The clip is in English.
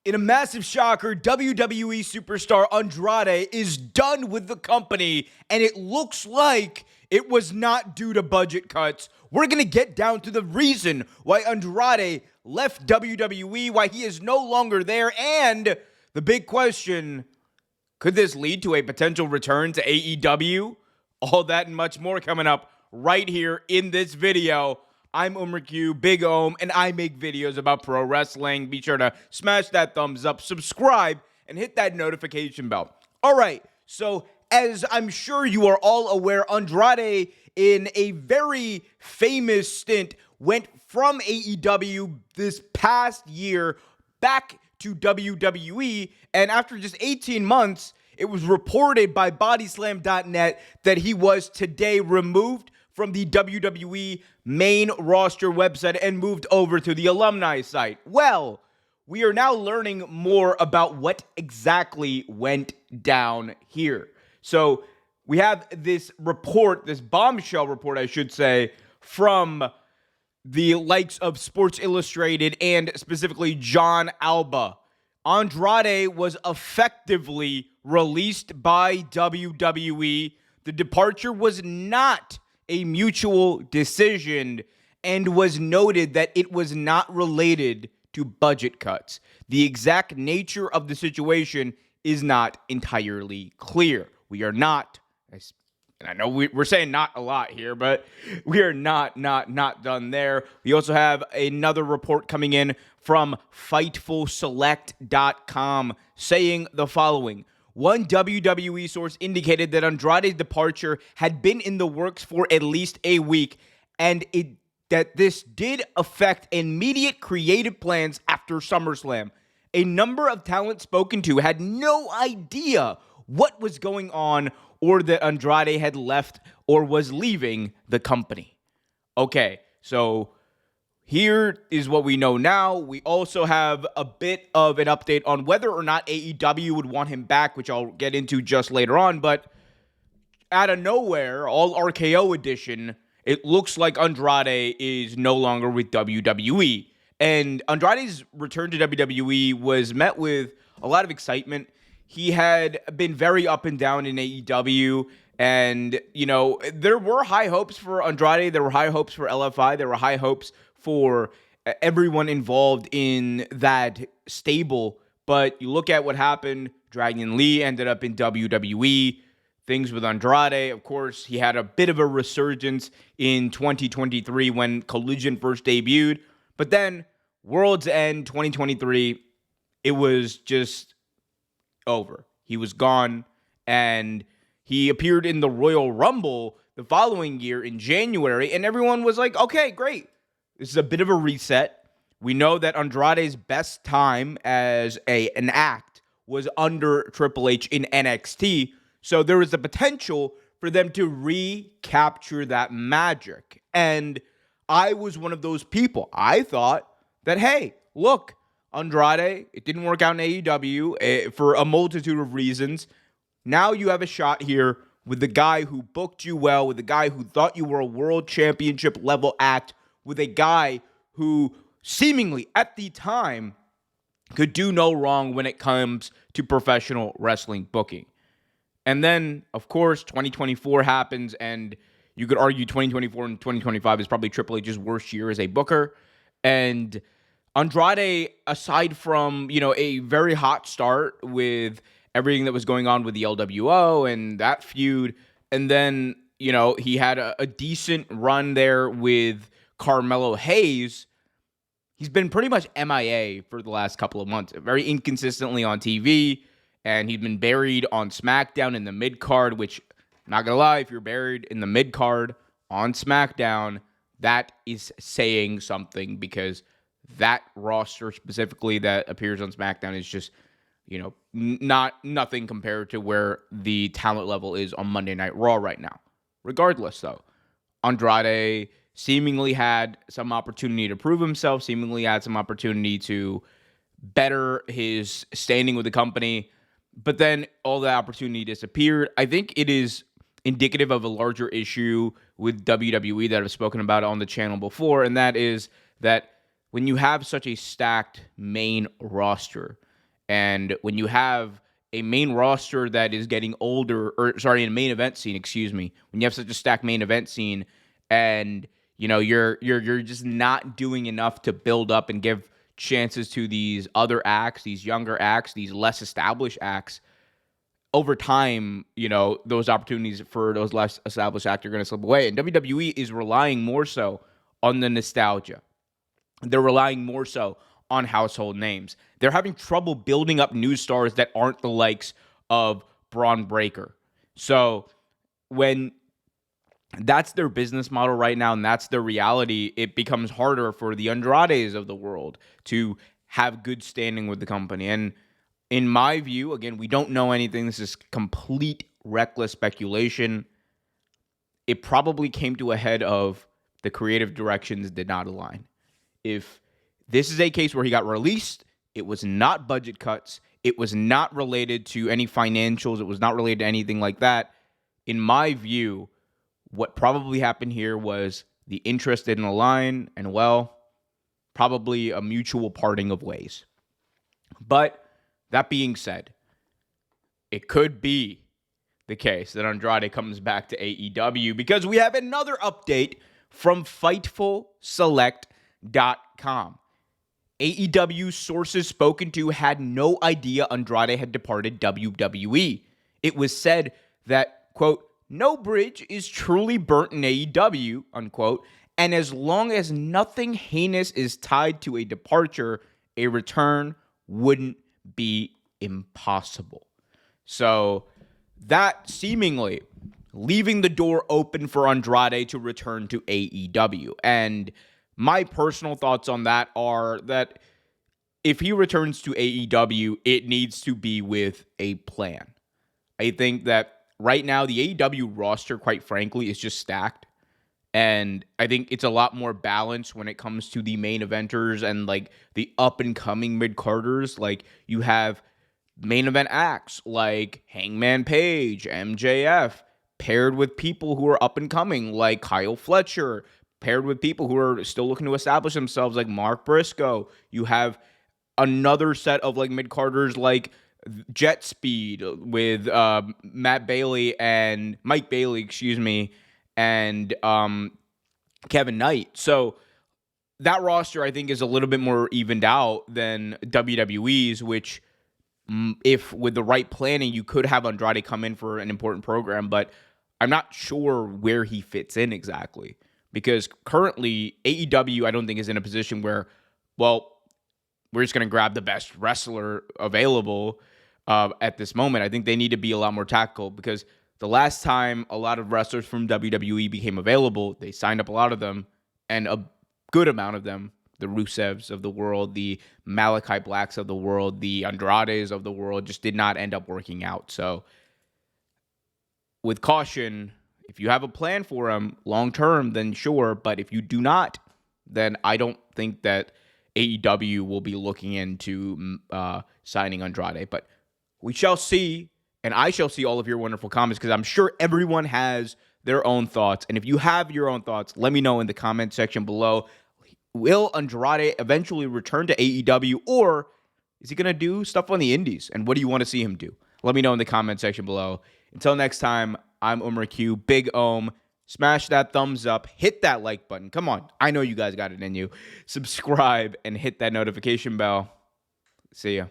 In a massive shocker, WWE superstar Andrade is done with the company, and it looks like it was not due to budget cuts. We're going to get down to the reason why Andrade left WWE, why he is no longer there, and the big question, could this lead to a potential return to AEW? All that and much more coming up right here in this video. I'm Omer Q, Big Om, and I make videos about pro wrestling. Be sure to smash that thumbs up, subscribe, and hit that notification bell. All right, so as I'm sure you are all aware, Andrade, in a very famous stint, went from AEW this past year back to WWE, and after just 18 months, it was reported by Bodyslam.net that he was today removed from the WWE main roster website and moved over to the alumni site. Well, we are now learning more about what exactly went down here. So we have this report, this bombshell report, I should say, from the likes of Sports Illustrated and specifically John Alba. Andrade was effectively released by WWE. The departure was not a mutual decision and was noted that it was not related to budget cuts. The exact nature of the situation is not entirely clear. We are not, and I know we're saying not a lot here, but we are not done there. We also have another report coming in from FightfulSelect.com saying the following. One WWE source indicated that Andrade's departure had been in the works for at least a week, and that this did affect immediate creative plans after SummerSlam. A number of talent spoken to had no idea what was going on or that Andrade had left or was leaving the company. Okay, so here is what we know now. We also have a bit of an update on whether or not AEW would want him back, which I'll get into just later on. But out of nowhere, all RKO edition, it looks like Andrade is no longer with WWE. And Andrade's return to WWE was met with a lot of excitement. He had been very up and down in AEW. And, you know, there were high hopes for Andrade. There were high hopes for LFI. There were high hopes for everyone involved in that stable. But you look at what happened. Dragon Lee ended up in WWE. Things with Andrade, of course, he had a bit of a resurgence in 2023 when Collision first debuted. But then World's End 2023, it was just over. He was gone, and he appeared in the Royal Rumble the following year in January, and everyone was like, okay, great. This is a bit of a reset. We know that Andrade's best time as an act was under Triple H in NXT, so there was the potential for them to recapture that magic. And I was one of those people. I thought that, hey, look, Andrade, it didn't work out in AEW for a multitude of reasons. Now you have a shot here with the guy who booked you well, with the guy who thought you were a world championship level act, with a guy who seemingly at the time could do no wrong when it comes to professional wrestling booking. And then, of course, 2024 happens, and you could argue 2024 and 2025 is probably Triple H's worst year as a booker. And Andrade, aside from, you know, a very hot start with everything that was going on with the LWO and that feud, and then, you know, he had a decent run there with Carmelo Hayes, he's been pretty much MIA for the last couple of months, very inconsistently on TV, and he's been buried on SmackDown in the mid-card, which, not gonna lie, if you're buried in the mid-card on SmackDown, that is saying something, because that roster specifically that appears on SmackDown is just, you know, nothing compared to where the talent level is on Monday Night Raw right now. Regardless, though, Andrade seemingly had some opportunity to prove himself, seemingly had some opportunity to better his standing with the company, but then all the opportunity disappeared. I think it is indicative of a larger issue with WWE that I've spoken about on the channel before, and that is that when you have such a stacked main roster, And when you have a main roster that is getting older, or sorry, in a main event scene, excuse me, when you have such a stacked main event scene, and you're just not doing enough to build up and give chances to these other acts, these younger acts, these less established acts, over time, those opportunities for those less established acts are going to slip away. And WWE is relying more so on the nostalgia. They're relying more so on household names. They're having trouble building up new stars that aren't the likes of Braun Breaker. So when that's their business model right now, and that's their reality, it becomes harder for the Andrades of the world to have good standing with the company. And in my view, again, we don't know anything. This is complete reckless speculation. It probably came to a head of the creative directions did not align. If this is a case where he got released, it was not budget cuts. It was not related to any financials. It was not related to anything like that. In my view, what probably happened here was the interest didn't align, and probably a mutual parting of ways. But that being said, it could be the case that Andrade comes back to AEW because we have another update from FightfulSelect.com. AEW sources spoken to had no idea Andrade had departed WWE. It was said that, quote, no bridge is truly burnt in AEW, unquote, and as long as nothing heinous is tied to a departure, a return wouldn't be impossible. So that seemingly leaving the door open for Andrade to return to AEW. And my personal thoughts on that are that if he returns to AEW, it needs to be with a plan. I think that right now the AEW roster, quite frankly, is just stacked. And I think it's a lot more balanced when it comes to the main eventers and like the up and coming mid-carders. Like you have main event acts like Hangman Page, MJF, paired with people who are up and coming like Kyle Fletcher, paired with people who are still looking to establish themselves like Mark Briscoe. You have another set of like mid-carders like Jet Speed with Mike Bailey, and Kevin Knight. So that roster, I think, is a little bit more evened out than WWE's, which if with the right planning, you could have Andrade come in for an important program, but I'm not sure where he fits in exactly. Because currently, AEW, I don't think, is in a position where, we're just going to grab the best wrestler available at this moment. I think they need to be a lot more tactical because the last time a lot of wrestlers from WWE became available, they signed up a lot of them, and a good amount of them, the Rusevs of the world, the Malachi Blacks of the world, the Andrades of the world, just did not end up working out. So with caution, if you have a plan for him long-term, then sure. But if you do not, then I don't think that AEW will be looking into signing Andrade. But we shall see, and I shall see all of your wonderful comments because I'm sure everyone has their own thoughts. And if you have your own thoughts, let me know in the comment section below. Will Andrade eventually return to AEW, or is he going to do stuff on the indies? And what do you want to see him do? Let me know in the comment section below. Until next time, I'm Omer Q, Big Ohm. Smash that thumbs up. Hit that like button. Come on. I know you guys got it in you. Subscribe and hit that notification bell. See ya.